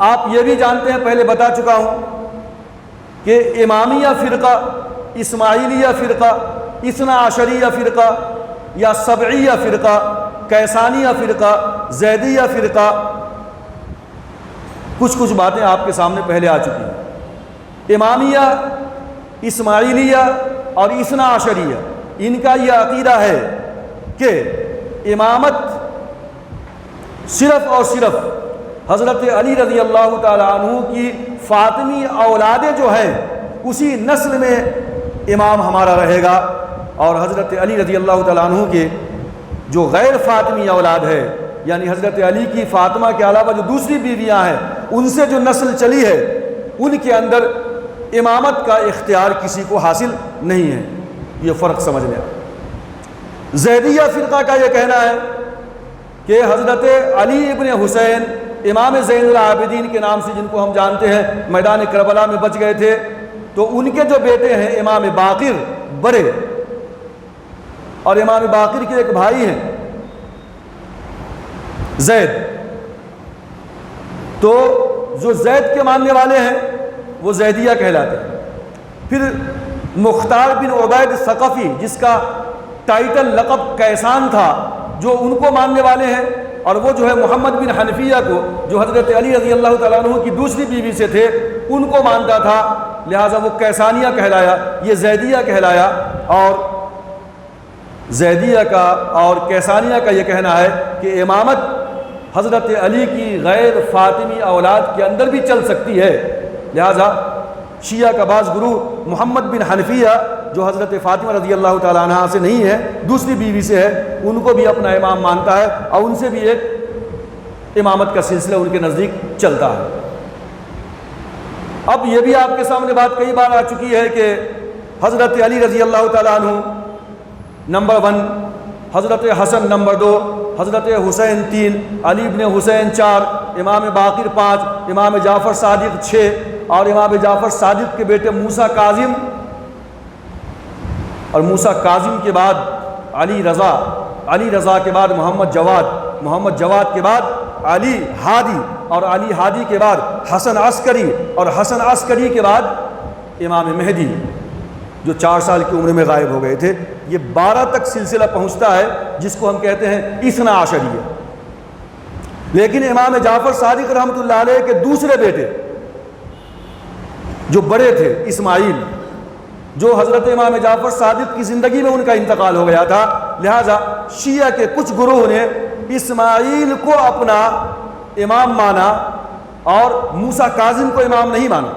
آپ یہ بھی جانتے ہیں، پہلے بتا چکا ہوں کہ امامیہ فرقہ، اسماعیلیہ فرقہ، اثنا عشریہ فرقہ یا سبعیہ فرقہ، کیسانیہ فرقہ، زیدیہ فرقہ، کچھ باتیں آپ کے سامنے پہلے آ چکی ہیں۔ امامیہ، اسماعیلیہ اور اثنا عشریہ، ان کا یہ عقیدہ ہے کہ امامت صرف اور صرف حضرت علی رضی اللہ تعالیٰ عنہ کی فاطمی اولادیں جو ہیں اسی نسل میں امام ہمارا رہے گا، اور حضرت علی رضی اللہ تعالیٰ عنہ کے جو غیر فاطمی اولاد ہے، یعنی حضرت علی کی فاطمہ کے علاوہ جو دوسری بیویاں ہیں ان سے جو نسل چلی ہے ان کے اندر امامت کا اختیار کسی کو حاصل نہیں ہے۔ یہ فرق سمجھ لیں۔ زیدیہ فرقہ کا یہ کہنا ہے کہ حضرت علی ابن حسین امام زین العابدین کے نام سے جن کو ہم جانتے ہیں، میدان کربلا میں بچ گئے تھے، تو ان کے جو بیٹے ہیں امام باقر بڑے، اور امام باقر کے ایک بھائی ہیں زید، تو جو زید کے ماننے والے ہیں وہ زیدیہ کہلاتے ہیں۔ پھر مختار بن عبید ثقفی، جس کا ٹائٹل لقب کیسان تھا، جو ان کو ماننے والے ہیں، اور وہ جو ہے محمد بن حنفیہ کو، جو حضرت علی رضی اللہ تعالیٰ عنہ کی دوسری بیوی سے تھے، ان کو مانتا تھا، لہٰذا وہ کیسانیہ کہلایا، یہ زیدیہ کہلایا۔ اور زیدیہ کا اور کیسانیہ کا یہ کہنا ہے کہ امامت حضرت علی کی غیر فاطمی اولاد کے اندر بھی چل سکتی ہے، لہٰذا شیعہ کا بعض گروہ محمد بن حنفیہ جو حضرت فاطمہ رضی اللہ تعالیٰ عنہ سے نہیں ہے، دوسری بیوی سے ہے، ان کو بھی اپنا امام مانتا ہے، اور ان سے بھی ایک امامت کا سلسلہ ان کے نزدیک چلتا ہے۔ اب یہ بھی آپ کے سامنے بات کئی بار آ چکی ہے کہ حضرت علی رضی اللہ تعالیٰ عنہ نمبر 1، حضرت حسن نمبر 2، حضرت حسین 3، علی ابن حسین 4، امام باقر 5، امام جعفر صادق 6، اور امام جعفر صادق کے بیٹے موسیٰ کاظم، اور موسیٰ کاظم کے بعد علی رضا، علی رضا کے بعد محمد جواد، محمد جواد کے بعد علی ہادی، اور علی ہادی کے بعد حسن عسکری، اور حسن عسکری کے بعد امام مہدی جو 4 سال کی عمر میں غائب ہو گئے تھے۔ یہ 12 تک سلسلہ پہنچتا ہے، جس کو ہم کہتے ہیں اثنا عشریہ۔ لیکن امام جعفر صادق رحمۃ اللہ علیہ کے دوسرے بیٹے جو بڑے تھے، اسماعیل، جو حضرت امام جعفر صادق کی زندگی میں ان کا انتقال ہو گیا تھا، لہٰذا شیعہ کے کچھ گروہ نے اسماعیل کو اپنا امام مانا اور موسیٰ کاظم کو امام نہیں مانا۔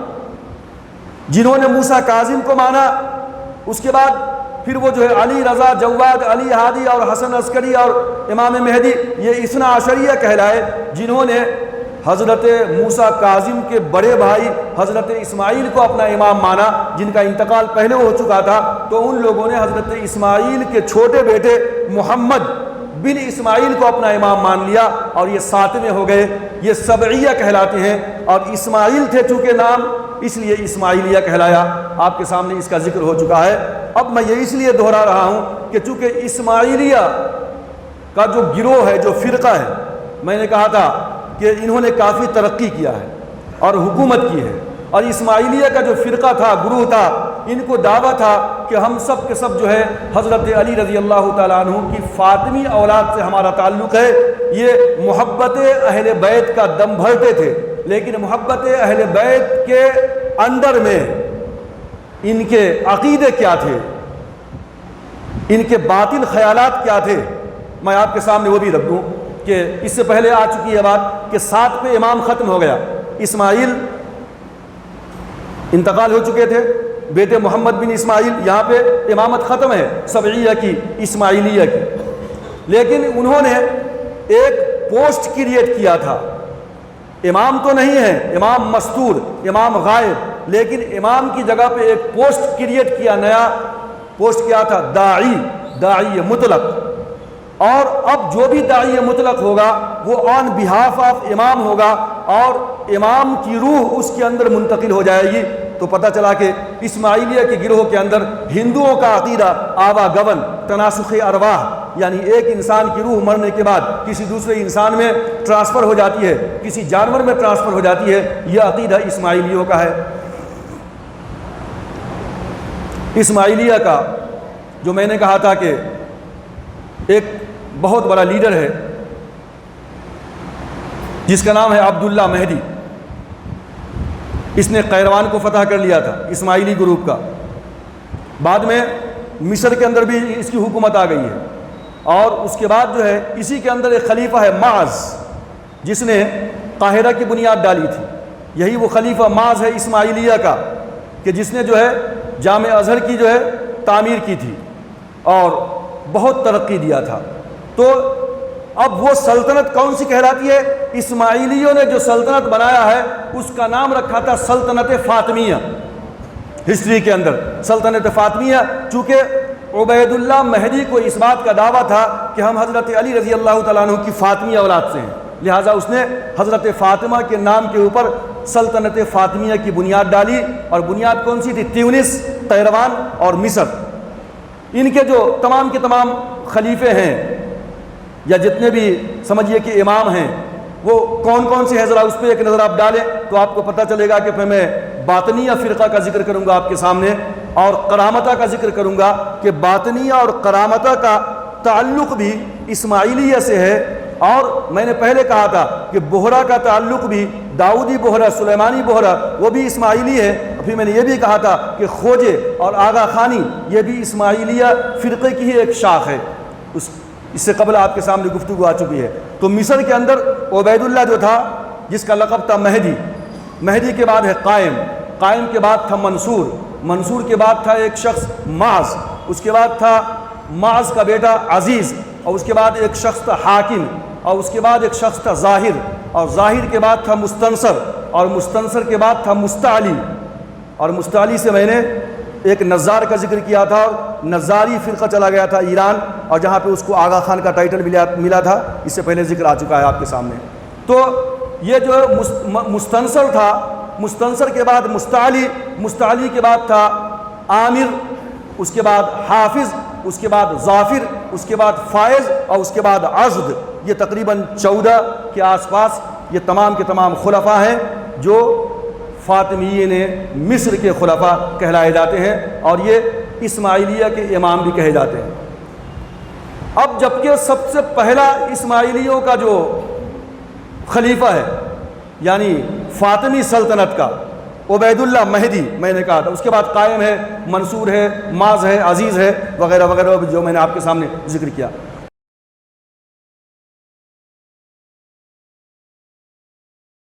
جنہوں نے موسیٰ کاظم کو مانا، اس کے بعد پھر وہ جو ہے علی رضا، جواد، علی ہادی اور حسن عسکری اور امام مہدی، یہ اثنا عشریہ کہلائے۔ جنہوں نے حضرت موسیٰ کاظم کے بڑے بھائی حضرت اسماعیل کو اپنا امام مانا، جن کا انتقال پہلے ہو چکا تھا، تو ان لوگوں نے حضرت اسماعیل کے چھوٹے بیٹے محمد بن اسماعیل کو اپنا امام مان لیا، اور یہ 7ویں ہو گئے، یہ سبعیہ کہلاتے ہیں۔ اور اسماعیل تھے چونکہ نام، اس لیے اسماعیلیہ کہلایا۔ آپ کے سامنے اس کا ذکر ہو چکا ہے۔ اب میں یہ اس لیے دہرا رہا ہوں کہ چونکہ اسماعیلیہ کا جو گروہ ہے، جو فرقہ ہے، میں نے کہا تھا کہ انہوں نے کافی ترقی کیا ہے اور حکومت کی ہے، اور اسماعیلیہ کا جو فرقہ تھا، گروہ تھا، ان کو دعویٰ تھا کہ ہم سب کے سب جو ہے حضرت علی رضی اللہ تعالیٰ عنہ کی فاطمی اولاد سے ہمارا تعلق ہے۔ یہ محبت اہل بیت کا دم بھرتے تھے، لیکن محبت اہل بیت کے اندر میں ان کے عقیدے کیا تھے، ان کے باطل خیالات کیا تھے، میں آپ کے سامنے وہ بھی رکھ دوں کہ اس سے پہلے آ چکی ہے بات کہ 7 پہ امام ختم ہو گیا۔ اسماعیل انتقال ہو چکے تھے، بیٹے محمد بن اسماعیل، یہاں پہ امامت ختم ہے سبعیہ کی، اسماعیلیہ کی۔ لیکن انہوں نے ایک پوسٹ کریٹ کیا تھا، امام تو نہیں ہے، امام مستور، امام غائب، لیکن امام کی جگہ پہ ایک پوسٹ کریٹ کیا، نیا پوسٹ کیا تھا، داعی مطلق۔ اور اب جو بھی داعی مطلق ہوگا وہ آن بہاف آف امام ہوگا، اور امام کی روح اس کے اندر منتقل ہو جائے گی۔ تو پتہ چلا کہ اسماعیلیہ کے گروہ کے اندر ہندوؤں کا عقیدہ آوا گون، تناسخ ارواح، یعنی ایک انسان کی روح مرنے کے بعد کسی دوسرے انسان میں ٹرانسفر ہو جاتی ہے، کسی جانور میں ٹرانسفر ہو جاتی ہے، یہ عقیدہ اسماعیلیوں کا ہے۔ اسماعیلیہ کا جو میں نے کہا تھا کہ ایک بہت بڑا لیڈر ہے جس کا نام ہے عبداللہ مہدی، اس نے قیروان کو فتح کر لیا تھا، اسماعیلی گروپ کا۔ بعد میں مصر کے اندر بھی اس کی حکومت آ گئی ہے، اور اس کے بعد جو ہے اسی کے اندر ایک خلیفہ ہے معز، جس نے قاہرہ کی بنیاد ڈالی تھی۔ یہی وہ خلیفہ معز ہے اسماعیلیہ کا کہ جس نے جو ہے جامع ازہر کی جو ہے تعمیر کی تھی اور بہت ترقی دیا تھا۔ تو اب وہ سلطنت کون سی کہلاتی ہے؟ اسماعیلیوں نے جو سلطنت بنایا ہے اس کا نام رکھا تھا سلطنت فاطمیہ۔ ہسٹری کے اندر سلطنت فاطمیہ، چونکہ عبید اللہ مہدی کو اس بات کا دعویٰ تھا کہ ہم حضرت علی رضی اللہ تعالیٰ عنہ کی فاطمیہ اولاد سے ہیں، لہٰذا اس نے حضرت فاطمہ کے نام کے اوپر سلطنت فاطمیہ کی بنیاد ڈالی۔ اور بنیاد کون سی تھی؟ تیونس، قیروان اور مصر۔ ان کے جو تمام کے تمام خلیفے ہیں یا جتنے بھی سمجھیے کہ امام ہیں وہ کون کون سے ہیں، ذرا اس پہ ایک نظر آپ ڈالیں تو آپ کو پتہ چلے گا کہ پھر میں باطنیہ فرقہ کا ذکر کروں گا آپ کے سامنے، اور کرامتہ کا ذکر کروں گا کہ باطنیہ اور کرامتہ کا تعلق بھی اسماعیلیہ سے ہے۔ اور میں نے پہلے کہا تھا کہ بہرہ کا تعلق بھی داؤدی بہرہ، سلیمانی بہرہ، وہ بھی اسماعیلی ہے۔ پھر میں نے یہ بھی کہا تھا کہ خوجے اور آغا خانی یہ بھی اسماعیلیہ فرقے کی ہی ایک شاخ ہے، اس سے قبل آپ کے سامنے گفتگو آ چکی ہے۔ تو مصر کے اندر عبید اللہ جو تھا جس کا لقب تھا مہدی، مہدی کے بعد ہے قائم، قائم کے بعد تھا منصور، منصور کے بعد تھا ایک شخص معز، اس کے بعد تھا معز کا بیٹا عزیز، اور اس کے بعد ایک شخص تھا حاکم، اور اس کے بعد ایک شخص تھا ظاہر، اور ظاہر کے بعد تھا مستنصر، اور مستنصر کے بعد تھا مستعلی، اور مستعلی سے میں نے ایک نزار کا ذکر کیا تھا، نزاری فرقہ چلا گیا تھا ایران، اور جہاں پہ اس کو آغا خان کا ٹائٹل ملا تھا، اس سے پہلے ذکر آ چکا ہے آپ کے سامنے۔ تو یہ جو ہے مستنصر تھا، مستنصر کے بعد مستعلی، مستعلی کے بعد تھا عامر، اس کے بعد حافظ، اس کے بعد ظافر، اس کے بعد فائز، اور اس کے بعد عضد۔ یہ تقریباً 14 کے آس پاس یہ تمام کے تمام خلفاء ہیں جو فاطمیین مصر کے خلفاء کہلائے جاتے ہیں، اور یہ اسماعیلیہ کے امام بھی کہے جاتے ہیں۔ اب جبکہ سب سے پہلا اسماعیلیوں کا جو خلیفہ ہے یعنی فاطمی سلطنت کا عبید اللہ مہدی میں نے کہا تھا، اس کے بعد قائم ہے، منصور ہے، معز ہے، عزیز ہے، وغیرہ وغیرہ جو میں نے آپ کے سامنے ذکر کیا۔